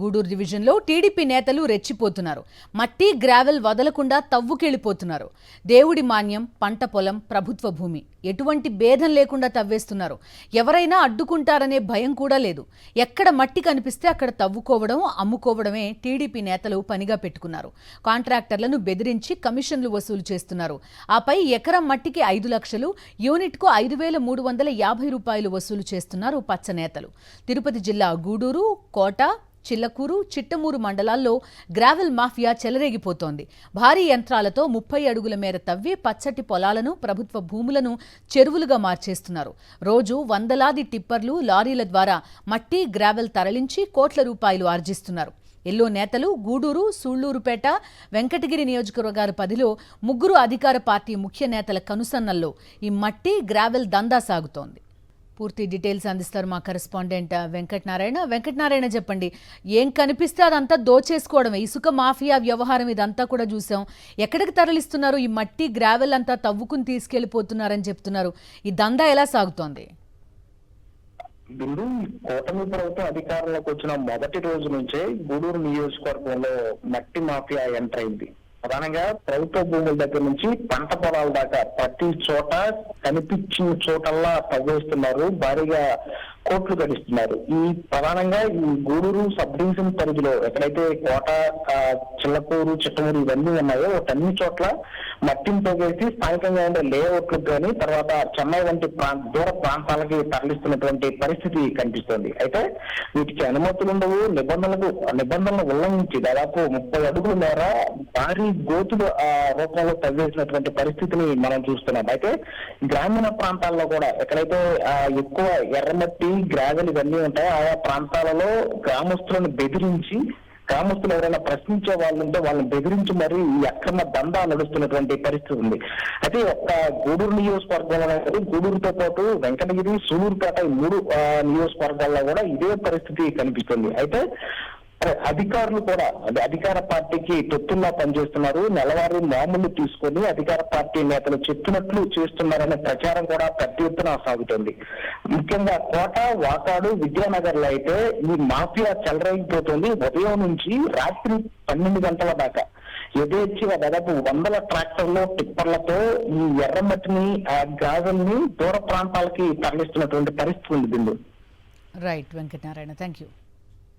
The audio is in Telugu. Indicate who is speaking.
Speaker 1: గూడూరు డివిజన్లో టీడీపీ నేతలు రెచ్చిపోతున్నారు. మట్టి గ్రావెల్ వదలకుండా తవ్వుకెళ్లిపోతున్నారు. దేవుడి మాన్యం, పంట పొలం, ప్రభుత్వ భూమి ఎటువంటి భేదం లేకుండా తవ్వేస్తున్నారు. ఎవరైనా అడ్డుకుంటారనే భయం కూడా లేదు. ఎక్కడ మట్టి కనిపిస్తే అక్కడ తవ్వుకోవడం, అమ్ముకోవడమే టీడీపీ నేతలు పనిగా పెట్టుకున్నారు. కాంట్రాక్టర్లను బెదిరించి కమిషన్లు వసూలు చేస్తున్నారు. ఆపై ఎకరం మట్టికి 5 లక్షలు, యూనిట్కు 5,350 రూపాయలు వసూలు చేస్తున్నారు పచ్చ నేతలు. తిరుపతి జిల్లా గూడూరు, కోట, చిల్లకూరు, చిట్టమూరు మండలాల్లో గ్రావెల్ మాఫియా చెలరేగిపోతోంది. భారీ యంత్రాలతో 30 అడుగుల మేర తవ్వి పచ్చటి పొలాలను, ప్రభుత్వ భూములను చెరువులుగా మార్చేస్తున్నారు. రోజు వందలాది టిప్పర్లు, లారీల ద్వారా మట్టి, గ్రావెల్ తరలించి కోట్ల రూపాయలు ఆర్జిస్తున్నారు. ఎల్లో నేతలు గూడూరు, సూళ్లూరుపేట, వెంకటగిరి నియోజకవర్గాల పరిధిలో 3 అధికార పార్టీ ముఖ్య నేతల కనుసన్నల్లో ఈ మట్టి, గ్రావెల్ దందా సాగుతోంది. పూర్తి డీటెయిల్స్ అందిస్తారు మా కరెస్పాండెంట్ వెంకటనారాయణ. వెంకటనారాయణ, చెప్పండి, ఏం కనిపిస్తే అదంతా దోచేసుకోవడమే. ఇసుక మాఫియా వ్యవహారం ఇదంతా కూడా చూసాం. ఎక్కడికి తరలిస్తున్నారు? ఈ మట్టి, గ్రావెల్ అంతా తవ్వుకుని తీసుకెళ్లిపోతున్నారని చెప్తున్నారు. ఈ దందా ఎలా సాగుతోంది?
Speaker 2: బిందు, కూటమి ప్రభుత్వం అధికారంలోకి వచ్చిన మొదటి రోజు నుంచే గూడూరు నియోజకవర్గంలో మట్టి మాఫియా ఎంటర్ అయింది. ప్రధానంగా ప్రభుత్వ భూముల దగ్గర నుంచి పంట పొలాల దాకా ప్రతి చోట కనిపించిన చోటల్లా తవ్వేస్తున్నారు. భారీగా కోట్లు గడిస్తున్నారు. ఈ ప్రధానంగా ఈ గూడూరు సబ్ డివిజన్ పరిధిలో ఎక్కడైతే కోట, చిల్లకూరు, చిట్టమూరు ఇవన్నీ ఉన్నాయో అన్ని చోట్ల మట్టిని పోగేసి స్థానికంగా ఉండే లేఅవుట్లకు కానీ తర్వాత చెన్నై వంటి దూర ప్రాంతాలకి తరలిస్తున్నటువంటి పరిస్థితి కనిపిస్తోంది. అయితే వీటికి అనుమతులు ఉండవు. నిబంధనలు ఉల్లంఘించి దాదాపు 30 అడుగుల మేర భారీ గోతులు రూపంలో తవ్వేసినటువంటి పరిస్థితిని మనం చూస్తున్నాం. అయితే గ్రామీణ ప్రాంతాల్లో కూడా ఎక్కడైతే ఎక్కువ ఎర్రమట్టి, గ్రావెల్ ఇవన్నీ ఉంటాయి, ఆయా ప్రాంతాలలో గ్రామస్తులను బెదిరించి, గ్రామస్తులు ఎవరైనా ప్రశ్నించే వాళ్ళు ఉంటే వాళ్ళని బెదిరించి మరి ఈ అక్రమ దందా నడుస్తున్నటువంటి పరిస్థితి ఉంది. అయితే ఒక్క గూడూరు నియోజకవర్గంలో గూడూరుతో పాటు వెంకటగిరి, సూలూరుపేట ఈ 3 నియోజకవర్గాల్లో కూడా ఇదే పరిస్థితి కనిపిస్తుంది. అయితే అధికారులు కూడా అధికార పార్టీకి తొత్తుల్లా పనిచేస్తున్నారు. నెలవారీ మామూలు తీసుకొని అధికార పార్టీ నేతలు చెప్పినట్లు చేస్తున్నారనే ప్రచారం కూడా పెద్ద ఎత్తున సాగుతుంది. ముఖ్యంగా కోట, వాకాడు, విద్యానగర్ లో అయితే ఈ మాఫియా చెలరేగిపోతుంది. ఉదయం నుంచి రాత్రి 12 గంటల దాకా యథేచ్ఛగా దాదాపు 100 ట్రాక్టర్లు, టిప్పర్లతో ఈ ఎర్రమట్టిని, గాజుల్ని దూర ప్రాంతాలకి తరలిస్తున్నటువంటి పరిస్థితి ఉంది. Bindu.
Speaker 1: Right Venkatanarayana, thank you.